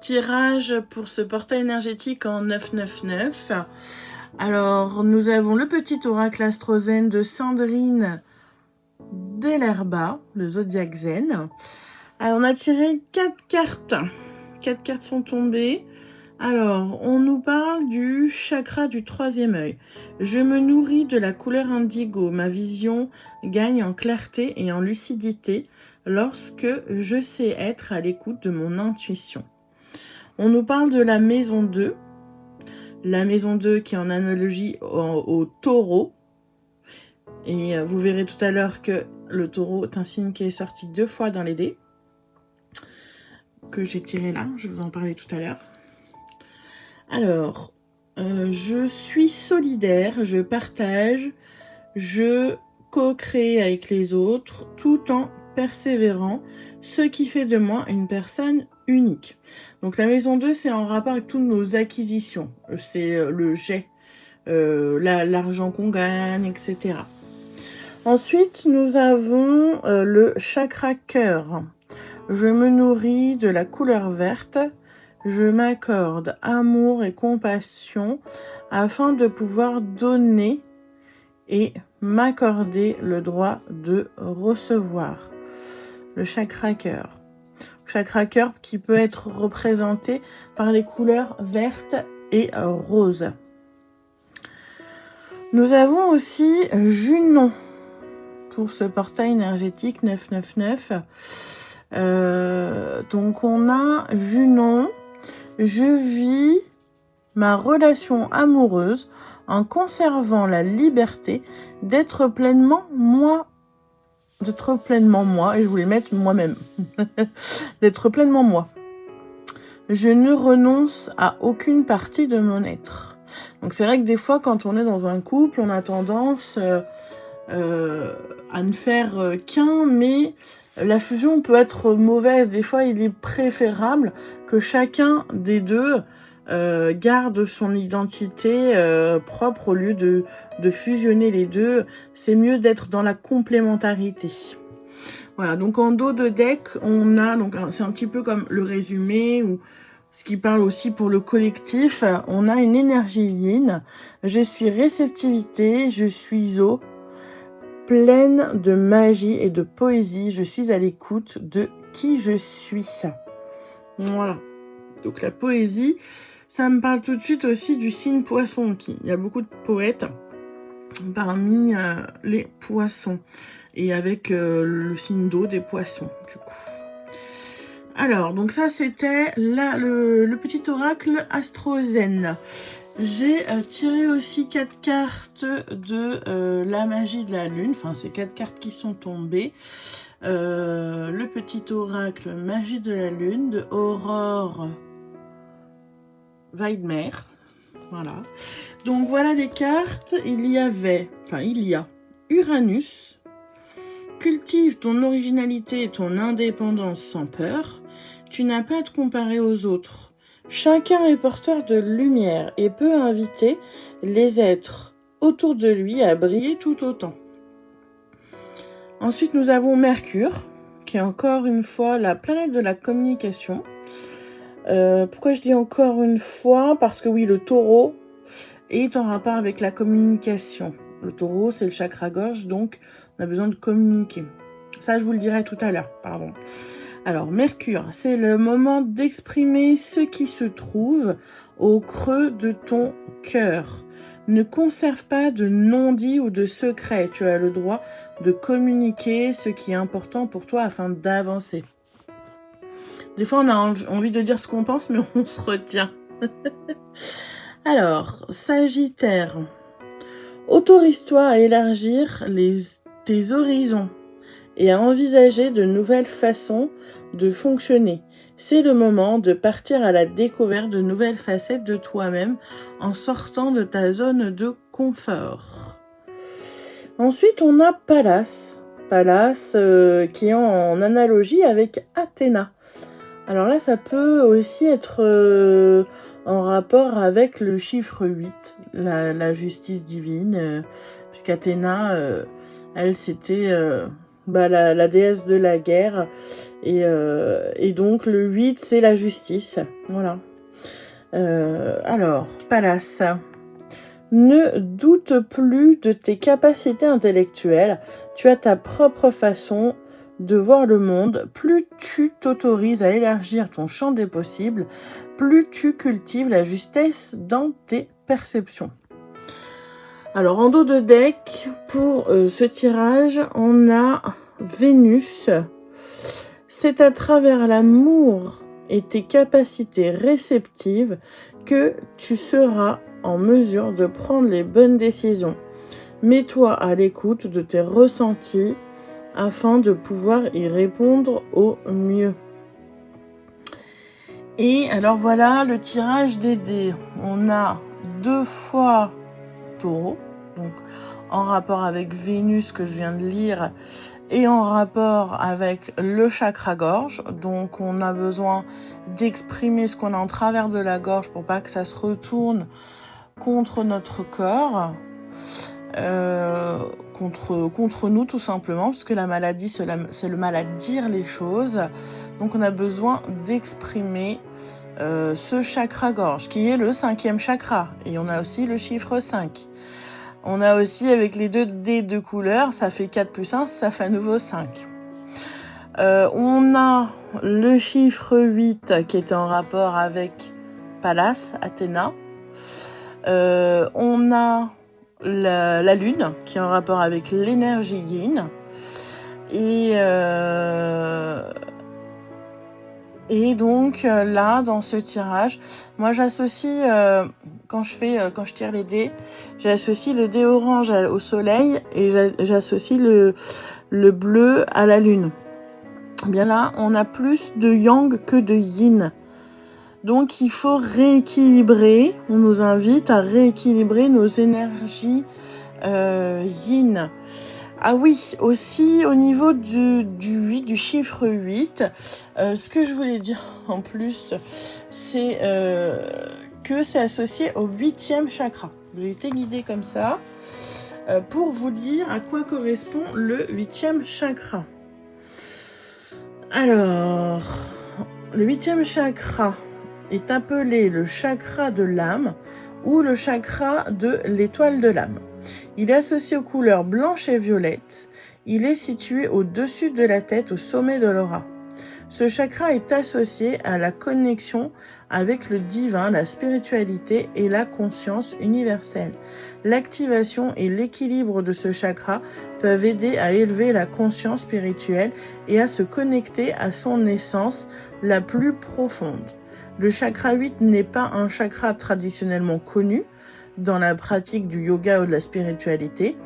tirage pour ce portail énergétique en 999. Alors, nous avons le petit oracle astrozène de Sandrine Delerba, le zodiaque zen. Alors, on a tiré 4 cartes. 4 cartes sont tombées. Alors, on nous parle du chakra du troisième œil. Je me nourris de la couleur indigo. Ma vision gagne en clarté et en lucidité lorsque je sais être à l'écoute de mon intuition. On nous parle de la maison 2. La maison 2 qui est en analogie au taureau. Et vous verrez tout à l'heure que le taureau est un signe qui est sorti 2 fois dans les dés. Que j'ai tiré là, je vais vous en parler tout à l'heure. Alors, je suis solidaire, je partage, je co-crée avec les autres tout en persévérant, ce qui fait de moi une personne unique. Donc la maison 2, c'est en rapport avec toutes nos acquisitions. C'est le jet, l'argent qu'on gagne, etc. Ensuite, nous avons le chakra cœur. Je me nourris de la couleur verte. Je m'accorde amour et compassion afin de pouvoir donner et m'accorder le droit de recevoir. Le chakra cœur. Chakra cœur qui peut être représenté par les couleurs vertes et roses. Nous avons aussi Junon pour ce portail énergétique 999. Donc on a Junon. Je vis ma relation amoureuse en conservant la liberté d'être pleinement moi. D'être pleinement moi, et je voulais mettre moi-même. D'être pleinement moi. Je ne renonce à aucune partie de mon être. Donc c'est vrai que des fois, quand on est dans un couple, on a tendance à ne faire qu'un, mais la fusion peut être mauvaise. Des fois, il est préférable que chacun des deux garde son identité propre au lieu de fusionner les deux. C'est mieux d'être dans la complémentarité. Voilà, donc en dos de deck, on a, donc c'est un petit peu comme le résumé ou ce qui parle aussi pour le collectif. On a une énergie yin. Je suis réceptivité, je suis eau, pleine de magie et de poésie. Je suis à l'écoute de qui je suis. Voilà. Donc la poésie, ça me parle tout de suite aussi du signe poisson. Il y a beaucoup de poètes parmi les poissons. Et avec le signe d'eau des poissons, du coup. Alors, donc ça, c'était le petit oracle astrozène. J'ai tiré aussi 4 cartes de la magie de la lune. Enfin, c'est 4 cartes qui sont tombées. Le petit oracle magie de la lune de Aurore Weidmer. Voilà. Donc, voilà les cartes. Il y a Uranus. Cultive ton originalité et ton indépendance sans peur. Tu n'as pas à te comparer aux autres. Chacun est porteur de lumière et peut inviter les êtres autour de lui à briller tout autant. Ensuite, nous avons Mercure, qui est encore une fois la planète de la communication. Pourquoi je dis encore une fois? Parce que oui, le taureau est en rapport avec la communication. Le taureau, c'est le chakra-gorge, donc on a besoin de communiquer. Ça, je vous le dirai tout à l'heure, pardon. Alors, Mercure, c'est le moment d'exprimer ce qui se trouve au creux de ton cœur. Ne conserve pas de non-dit ou de secret. Tu as le droit de communiquer ce qui est important pour toi afin d'avancer. Des fois, on a envie de dire ce qu'on pense, mais on se retient. Alors, Sagittaire. Autorise-toi à élargir tes horizons et à envisager de nouvelles façons de fonctionner. C'est le moment de partir à la découverte de nouvelles facettes de toi-même en sortant de ta zone de confort. Ensuite, on a Pallas. Pallas qui est en analogie avec Athéna. Alors là, ça peut aussi être en rapport avec le chiffre 8, la justice divine, puisqu'Athéna, elle, c'était la déesse de la guerre. Et donc le 8, c'est la justice. Voilà. Alors, Pallas. Ne doute plus de tes capacités intellectuelles. Tu as ta propre façon de voir le monde. Plus tu t'autorises à élargir ton champ des possibles, plus tu cultives la justesse dans tes perceptions. Alors, en dos de deck, pour ce tirage, on a Vénus. C'est à travers l'amour et tes capacités réceptives que tu seras en mesure de prendre les bonnes décisions. Mets-toi à l'écoute de tes ressentis afin de pouvoir y répondre au mieux. Et alors voilà le tirage des dés. On a 2 fois Taureau, donc en rapport avec Vénus que je viens de lire, et en rapport avec le chakra-gorge. Donc on a besoin d'exprimer ce qu'on a en travers de la gorge pour pas que ça se retourne contre notre corps, contre nous tout simplement, parce que la maladie c'est le mal à dire les choses. Donc on a besoin d'exprimer ce chakra-gorge qui est le 5e chakra, et on a aussi le chiffre 5. On a aussi, avec les 2 dés de couleur, ça fait 4 plus 1, ça fait à nouveau 5. On a le chiffre 8 qui est en rapport avec Pallas, Athéna. On a la lune qui est en rapport avec l'énergie yin. Et donc là, dans ce tirage, moi j'associe, quand je tire les dés, j'associe le dé orange au soleil et j'associe le bleu à la lune. Bien là, on a plus de yang que de yin. Donc il faut rééquilibrer, on nous invite à rééquilibrer nos énergies yin. Ah oui, aussi au niveau du chiffre 8, ce que je voulais dire en plus, c'est que c'est associé au 8e chakra. J'ai été guidée comme ça pour vous dire à quoi correspond le 8e chakra. Alors, le 8e chakra est appelé le chakra de l'âme ou le chakra de l'étoile de l'âme. Il est associé aux couleurs blanche et violette. Il est situé au-dessus de la tête, au sommet de l'aura. Ce chakra est associé à la connexion avec le divin, la spiritualité et la conscience universelle. L'activation et l'équilibre de ce chakra peuvent aider à élever la conscience spirituelle et à se connecter à son essence la plus profonde. Le chakra 8 n'est pas un chakra traditionnellement connu dans la pratique du yoga ou de la spiritualité.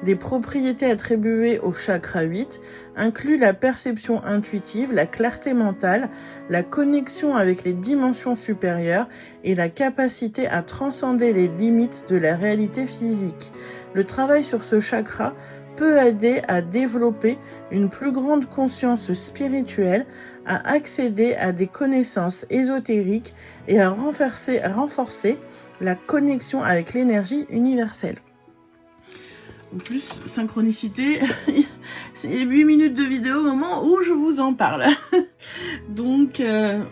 Les propriétés attribuées au chakra 8 incluent la perception intuitive, la clarté mentale, la connexion avec les dimensions supérieures et la capacité à transcender les limites de la réalité physique. Le travail sur ce chakra peut aider à développer une plus grande conscience spirituelle, à accéder à des connaissances ésotériques et à renforcer la connexion avec l'énergie universelle. En plus, synchronicité, c'est 8 minutes de vidéo au moment où je vous en parle. Donc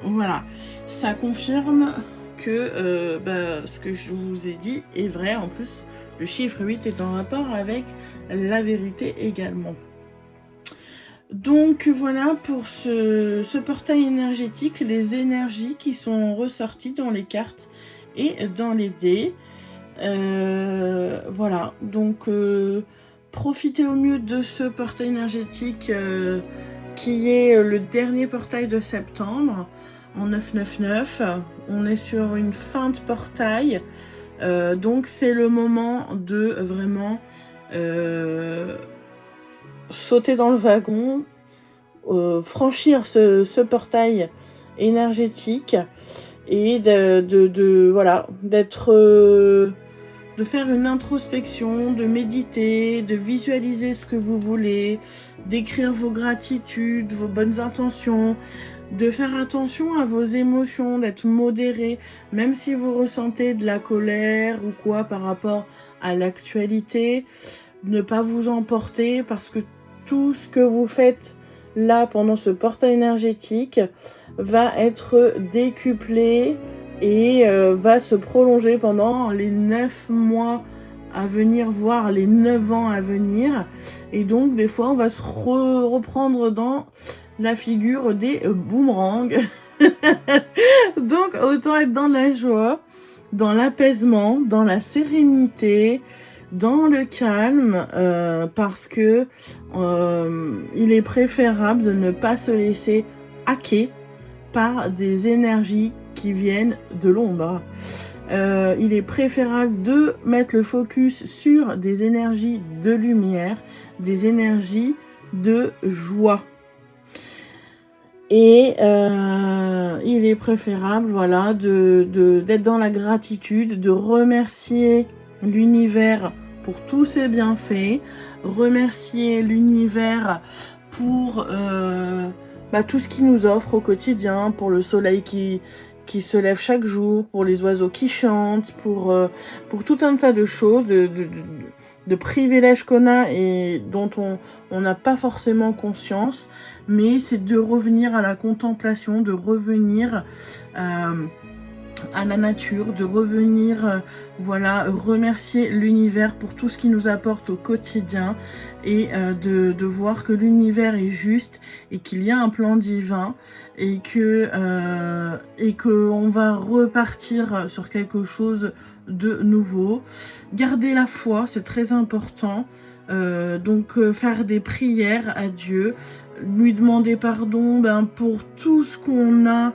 voilà, ça confirme que ce que je vous ai dit est vrai. En plus, le chiffre 8 est en rapport avec la vérité également. Donc voilà pour ce portail énergétique, les énergies qui sont ressorties dans les cartes et dans les dés. Voilà, donc profitez au mieux de ce portail énergétique qui est le dernier portail de septembre en 999. On est sur une fin de portail, donc c'est le moment de vraiment sauter dans le wagon, franchir ce portail énergétique et de faire une introspection, de méditer, de visualiser ce que vous voulez, d'écrire vos gratitudes, vos bonnes intentions, de faire attention à vos émotions, d'être modéré, même si vous ressentez de la colère ou quoi par rapport à l'actualité, ne pas vous emporter parce que tout ce que vous faites là pendant ce portail énergétique va être décuplé et va se prolonger pendant les 9 mois à venir, voire les 9 ans à venir. Et donc des fois on va se reprendre dans la figure des boomerangs. Donc autant être dans la joie, dans l'apaisement, dans la sérénité, dans le calme, parce que il est préférable de ne pas se laisser hacker par des énergies qui viennent de l'ombre. Il est préférable de mettre le focus sur des énergies de lumière, des énergies de joie. Et il est préférable, voilà, d'être dans la gratitude, de remercier l'univers pour tous ses bienfaits, remercier l'univers pour tout ce qu'il nous offre au quotidien, pour le soleil qui se lève chaque jour, pour les oiseaux qui chantent, pour tout un tas de choses, de privilèges qu'on a et dont on n'a pas forcément conscience, mais c'est de revenir à la contemplation, de revenir à la nature, de revenir remercier l'univers pour tout ce qu'il nous apporte au quotidien et de voir que l'univers est juste et qu'il y a un plan divin et que on va repartir sur quelque chose de nouveau. Garder la foi, c'est très important. Donc faire des prières à Dieu, lui demander pardon pour tout ce qu'on a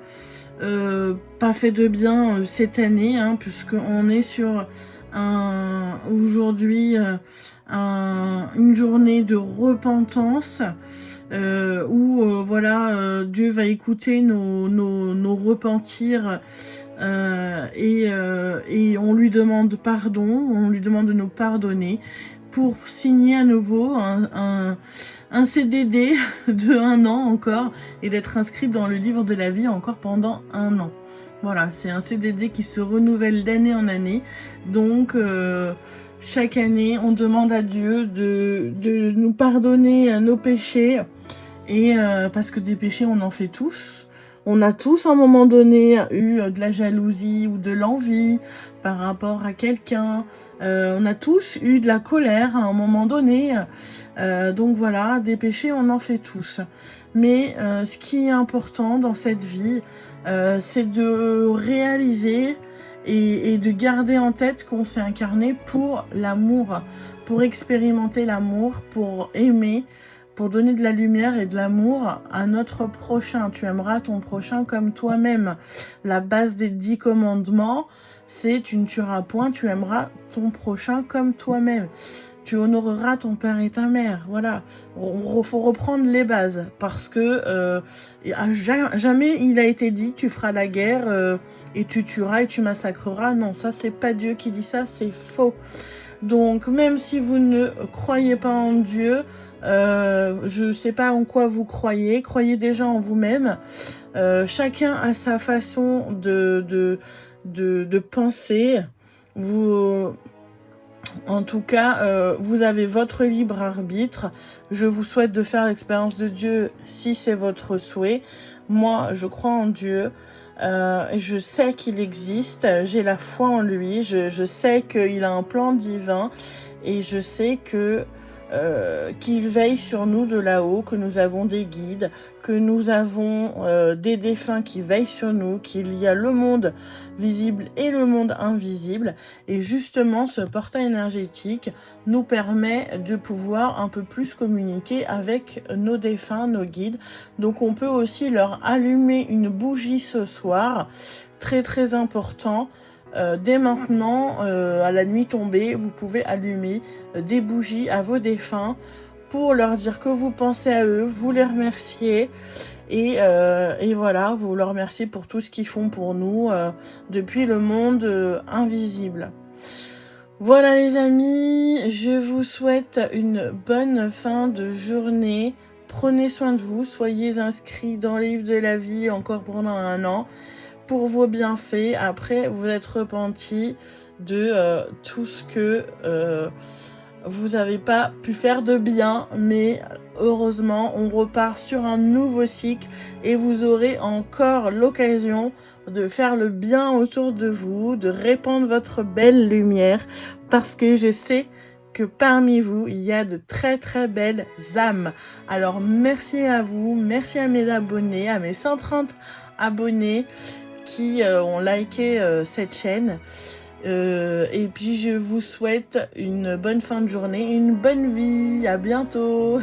pas fait de bien cette année, puisqu'on est sur aujourd'hui une journée de repentance où Dieu va écouter nos repentirs et on lui demande pardon, on lui demande de nous pardonner pour signer à nouveau un CDD de 1 an encore et d'être inscrit dans le livre de la vie encore pendant 1 an. Voilà, c'est un CDD qui se renouvelle d'année en année. Donc, chaque année, on demande à Dieu de nous pardonner nos péchés. Et parce que des péchés, on en fait tous. On a tous, à un moment donné, eu de la jalousie ou de l'envie par rapport à quelqu'un. On a tous eu de la colère à un moment donné. Donc voilà, des péchés, on en fait tous. Mais ce qui est important dans cette vie, c'est de réaliser et de garder en tête qu'on s'est incarné pour l'amour, pour expérimenter l'amour, pour aimer, pour donner de la lumière et de l'amour à notre prochain. Tu aimeras ton prochain comme toi-même. La base des 10 commandements, c'est tu ne tueras point, tu aimeras ton prochain comme toi-même. Tu honoreras ton père et ta mère. Voilà. Faut reprendre les bases parce que jamais il a été dit tu feras la guerre et tu tueras et tu massacreras. Non, ça c'est pas Dieu qui dit ça, c'est faux. Donc même si vous ne croyez pas en Dieu, je sais pas en quoi vous croyez déjà en vous-même. Chacun a sa façon de penser. En tout cas, vous avez votre libre arbitre. Je vous souhaite de faire l'expérience de Dieu si c'est votre souhait. Moi, je crois en Dieu. Je sais qu'il existe, j'ai la foi en lui, je sais qu'il a un plan divin et je sais qu'il veille sur nous de là-haut, que nous avons des guides, que nous avons des défunts qui veillent sur nous, qu'il y a le monde visible et le monde invisible. Et justement, ce portail énergétique nous permet de pouvoir un peu plus communiquer avec nos défunts, nos guides. Donc on peut aussi leur allumer une bougie ce soir, très très important. Dès maintenant, à la nuit tombée, vous pouvez allumer des bougies à vos défunts pour leur dire que vous pensez à eux, vous les remerciez et voilà, vous leur remerciez pour tout ce qu'ils font pour nous depuis le monde invisible. Voilà les amis, je vous souhaite une bonne fin de journée. Prenez soin de vous, soyez inscrits dans les livres de la vie encore pendant 1 an. Pour vos bienfaits, après vous êtes repentis de tout ce que vous n'avez pas pu faire de bien, mais heureusement, on repart sur un nouveau cycle et vous aurez encore l'occasion de faire le bien autour de vous, de répandre votre belle lumière, parce que je sais que parmi vous, il y a de très très belles âmes. Alors merci à vous, merci à mes abonnés, à mes 130 abonnés qui ont liké cette chaîne. Et puis je vous souhaite une bonne fin de journée, une bonne vie, à bientôt.